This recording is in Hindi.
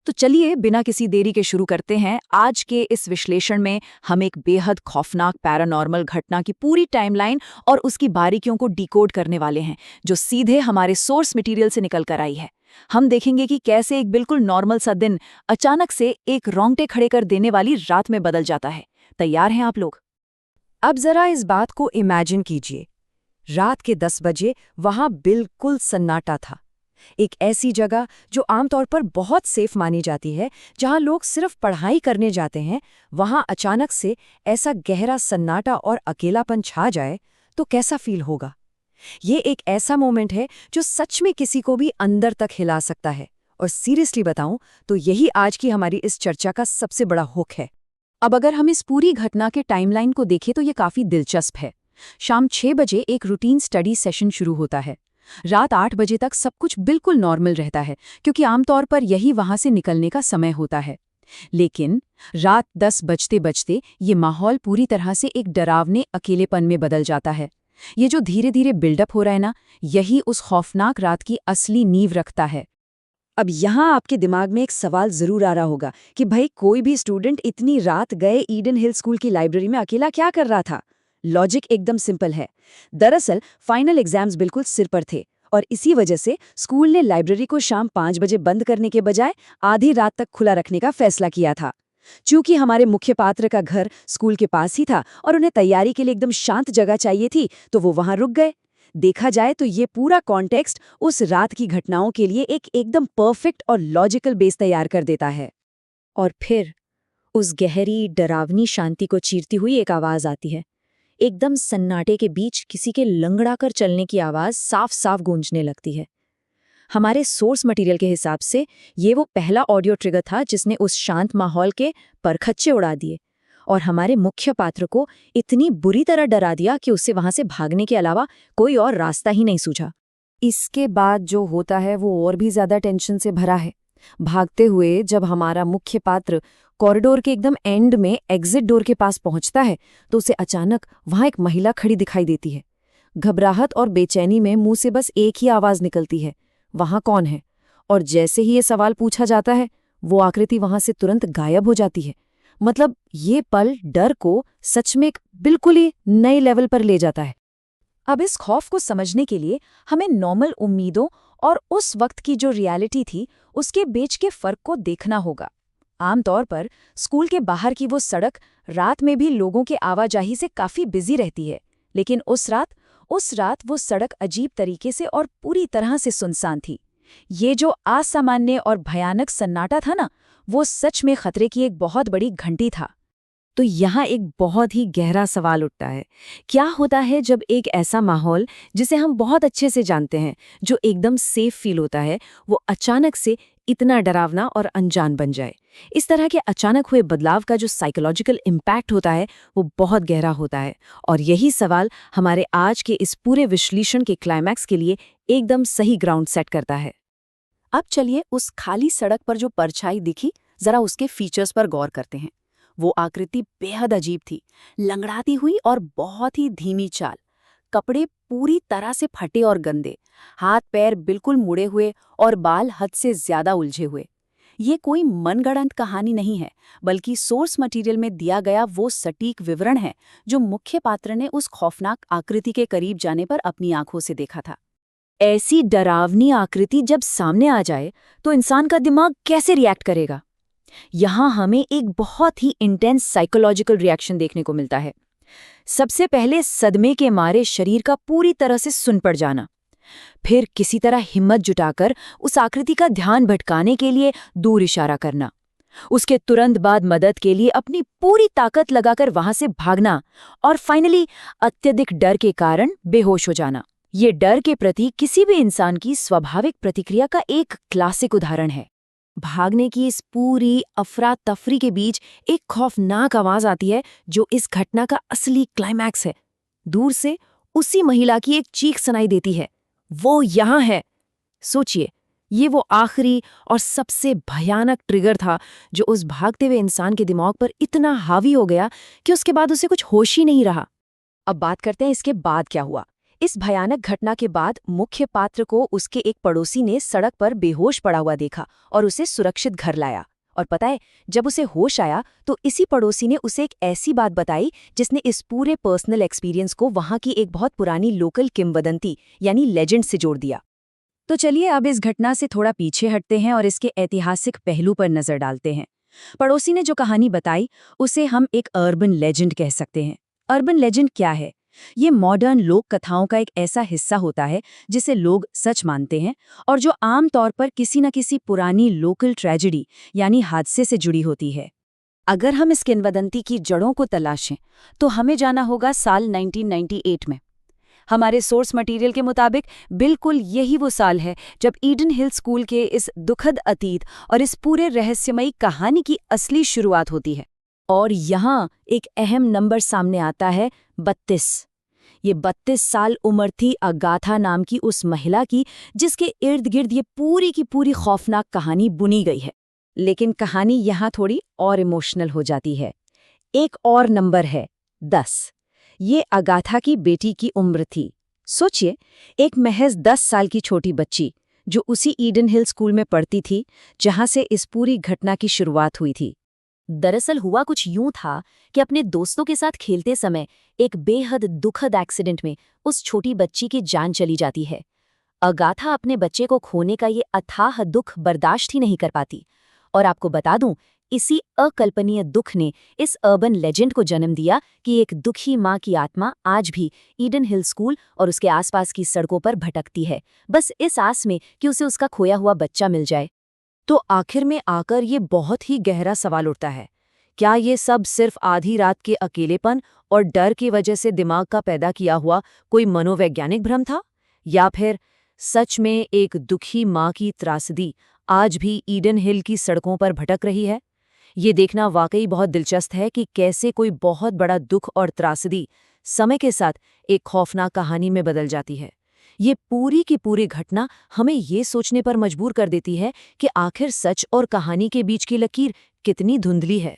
तो चलिए बिना किसी देरी के शुरू करते हैं। आज के इस विश्लेषण में हम एक बेहद खौफनाक पैरानॉर्मल घटना की पूरी टाइमलाइन और उसकी बारीकियों को डिकोड करने वाले हैं, जो सीधे हमारे सोर्स मटेरियल से निकल कर आई है। हम देखेंगे कि कैसे एक बिल्कुल नॉर्मल सा दिन अचानक से एक रोंगटे खड़े कर देने वाली रात में बदल जाता है। तैयार हैं आप लोग? अब जरा इस बात को इमेजिन कीजिए। रात के 10 बजे वहां बिल्कुल सन्नाटा था। एक ऐसी जगह जो आमतौर पर बहुत सेफ मानी जाती है, जहां लोग सिर्फ पढ़ाई करने जाते हैं, वहां अचानक से ऐसा गहरा सन्नाटा और अकेलापन छा जाए तो कैसा फील होगा। ये एक ऐसा मोमेंट है जो सच में किसी को भी अंदर तक हिला सकता है। और सीरियसली बताऊं तो यही आज की हमारी इस चर्चा का सबसे बड़ा हुक है। अब अगर हम इस पूरी घटना के टाइमलाइन को देखें तो ये काफी दिलचस्प है। शाम 6 बजे एक रूटीन स्टडी सेशन शुरू होता है। रात 8 बजे तक सब कुछ बिल्कुल नॉर्मल रहता है, क्योंकि आमतौर पर यही वहां से निकलने का समय होता है। लेकिन रात 10 बजते बजते ये माहौल पूरी तरह से एक डरावने अकेलेपन में बदल जाता है। ये जो धीरे धीरे बिल्डअप हो रहा है ना, यही उस खौफनाक रात की असली नींव रखता है। अब यहाँ आपके दिमाग में एक सवाल जरूर आ रहा होगा कि भाई कोई भी स्टूडेंट इतनी रात गए ईडन हिल स्कूल की लाइब्रेरी में अकेला क्या कर रहा था। लॉजिक एकदम सिंपल है। दरअसल फाइनल एग्जाम्स बिल्कुल सिर पर थे और इसी वजह से स्कूल ने लाइब्रेरी को शाम 5 बजे बंद करने के बजाय आधी रात तक खुला रखने का फैसला किया था। चूंकि हमारे मुख्य पात्र का घर स्कूल के पास ही था और उन्हें तैयारी के लिए एकदम शांत जगह चाहिए थी, तो वो वहां रुक गए। देखा जाए तो ये पूरा कॉन्टेक्स्ट उस रात की घटनाओं के लिए एक एकदम परफेक्ट और लॉजिकल बेस तैयार कर देता है। और फिर उस गहरी डरावनी शांति को चीरती हुई एक आवाज आती है। एकदम सन्नाटे के बीच किसी के लंगड़ा कर चलने की आवाज साफ साफ गूंजने लगती है। हमारे सोर्स मटेरियल के हिसाब से ये वो पहला ऑडियो ट्रिगर था जिसने उस शांत माहौल के परखच्चे उड़ा दिए और हमारे मुख्य पात्र को इतनी बुरी तरह डरा दिया कि उससे वहां से भागने के अलावा कोई और रास्ता ही नहीं सूझा। इसके बाद जो होता है वो और भी ज्यादा टेंशन से भरा है। भागते हुए जब हमारा मुख्य पात्र कॉरिडोर के एकदम एंड में एग्जिट डोर के पास पहुंचता है, तो उसे अचानक वहां एक महिला खड़ी दिखाई देती है। घबराहट और बेचैनी में मुंह से बस एक ही आवाज निकलती है, वहां कौन है? और जैसे ही ये सवाल पूछा जाता है, वो आकृति वहां से तुरंत गायब हो जाती है। मतलब ये पल डर को सच में एक बिल्कुल ही नए लेवल पर ले जाता है। अब इस खौफ को समझने के लिए हमें नॉर्मल उम्मीदों और उस वक्त की जो रियलिटी थी उसके बीच के फर्क को देखना होगा। आमतौर पर स्कूल के बाहर की वो सड़क रात में भी लोगों के आवाजाही से काफी बिजी रहती है, लेकिन उस रात वो सड़क अजीब तरीके से और पूरी तरह से सुनसान थी। ये जो असामान्य और भयानक सन्नाटा था ना, वो सच में खतरे की एक बहुत बड़ी घंटी था। तो यहाँ एक बहुत ही गहरा सवाल उठता है, क्या होता है जब एक ऐसा माहौल जिसे हम बहुत अच्छे से जानते हैं, जो एकदम सेफ फील होता है, वो अचानक से इतना डरावना और अनजान बन जाए। इस तरह के अचानक हुए बदलाव का जो साइकोलॉजिकल इम्पैक्ट होता है वो बहुत गहरा होता है। और यही सवाल हमारे आज के इस पूरे विश्लेषण के क्लाइमैक्स के लिए एकदम सही ग्राउंड सेट करता है। अब चलिए उस खाली सड़क पर जो परछाई दिखी, जरा उसके फीचर्स पर गौर करते हैं। वो आकृति बेहद अजीब थी, लंगड़ाती हुई और बहुत ही धीमी चाल। कपड़े पूरी तरह से फटे और गंदे, हाथ पैर बिल्कुल मुड़े हुए और बाल हद से ज्यादा उलझे हुए। ये कोई मनगढ़ंत कहानी नहीं है, बल्कि सोर्स मटेरियल में दिया गया वो सटीक विवरण है जो मुख्य पात्र ने उस खौफनाक आकृति के करीब जाने पर अपनी आंखों से देखा था। ऐसी डरावनी आकृति जब सामने आ जाए तो इंसान का दिमाग कैसे रिएक्ट करेगा? यहाँ हमें एक बहुत ही इंटेंस साइकोलॉजिकल रिएक्शन देखने को मिलता है। सबसे पहले सदमे के मारे शरीर का पूरी तरह से सुन पड़ जाना, फिर किसी तरह हिम्मत जुटाकर उस आकृति का ध्यान भटकाने के लिए दूर इशारा करना, उसके तुरंत बाद मदद के लिए अपनी पूरी ताकत लगाकर वहां से भागना, और फाइनली अत्यधिक डर के कारण बेहोश हो जाना। ये डर के प्रति किसी भी इंसान की स्वाभाविक प्रतिक्रिया का एक क्लासिक उदाहरण है। भागने की इस पूरी अफरा तफरी के बीच एक खौफनाक आवाज आती है जो इस घटना का असली क्लाइमैक्स है। दूर से उसी महिला की एक चीख सुनाई देती है, वो यहाँ है। सोचिए, ये वो आखिरी और सबसे भयानक ट्रिगर था जो उस भागते हुए इंसान के दिमाग पर इतना हावी हो गया कि उसके बाद उसे कुछ होश ही नहीं रहा। अब बात करते हैं इसके बाद क्या हुआ। इस भयानक घटना के बाद मुख्य पात्र को उसके एक पड़ोसी ने सड़क पर बेहोश पड़ा हुआ देखा और उसे सुरक्षित घर लाया। और पता है, जब उसे होश आया तो इसी पड़ोसी ने उसे एक ऐसी बात बताई जिसने इस पूरे पर्सनल एक्सपीरियंस को वहां की एक बहुत पुरानी लोकल किंवदंती यानी लेजेंड से जोड़ दिया। तो चलिए अब इस घटना से थोड़ा पीछे हटते हैं और इसके ऐतिहासिक पहलू पर नजर डालते हैं। पड़ोसी ने जो कहानी बताई उसे हम एक अर्बन लेजेंड कह सकते हैं। अर्बन लेजेंड क्या है? ये मॉडर्न लोक कथाओं का एक ऐसा हिस्सा होता है जिसे लोग सच मानते हैं और जो आम तौर पर किसी न किसी पुरानी लोकल ट्रेजेडी यानी हादसे से जुड़ी होती है। अगर हम इस किंवदंती की जड़ों को तलाशें तो हमें जाना होगा साल 1998 में। हमारे सोर्स मटेरियल के मुताबिक बिल्कुल यही वो साल है जब ईडन हिल स्कूल के इस दुखद अतीत और इस पूरे रहस्यमयी कहानी की असली शुरुआत होती है। और यहाँ एक अहम नंबर सामने आता है, 32। ये 32 साल उम्र थी अगाथा नाम की उस महिला की जिसके इर्द गिर्द ये पूरी की पूरी खौफनाक कहानी बुनी गई है। लेकिन कहानी यहाँ थोड़ी और इमोशनल हो जाती है। एक और नंबर है 10। ये अगाथा की बेटी की उम्र थी। सोचिए, एक महज 10 साल की छोटी बच्ची जो उसी ईडन हिल स्कूल में पढ़ती थी जहां से इस पूरी घटना की शुरुआत हुई थी। दरअसल हुआ कुछ यूं था कि अपने दोस्तों के साथ खेलते समय एक बेहद दुखद एक्सीडेंट में उस छोटी बच्ची की जान चली जाती है। अगाथा अपने बच्चे को खोने का ये अथाह दुख बर्दाश्त ही नहीं कर पाती। और आपको बता दूं, इसी अकल्पनीय दुख ने इस अर्बन लेजेंड को जन्म दिया कि एक दुखी माँ की आत्मा आज भी ईडन हिल स्कूल और उसके आसपास की सड़कों पर भटकती है, बस इस आस में कि उसे उसका खोया हुआ बच्चा मिल जाए। तो आखिर में आकर ये बहुत ही गहरा सवाल उठता है, क्या ये सब सिर्फ आधी रात के अकेलेपन और डर की वजह से दिमाग का पैदा किया हुआ कोई मनोवैज्ञानिक भ्रम था, या फिर सच में एक दुखी माँ की त्रासदी आज भी ईडन हिल की सड़कों पर भटक रही है? ये देखना वाकई बहुत दिलचस्प है कि कैसे कोई बहुत बड़ा दुख और त्रासदी समय के साथ एक खौफनाक कहानी में बदल जाती है। ये पूरी की पूरी घटना हमें ये सोचने पर मजबूर कर देती है कि आखिर सच और कहानी के बीच की लकीर कितनी धुंधली है।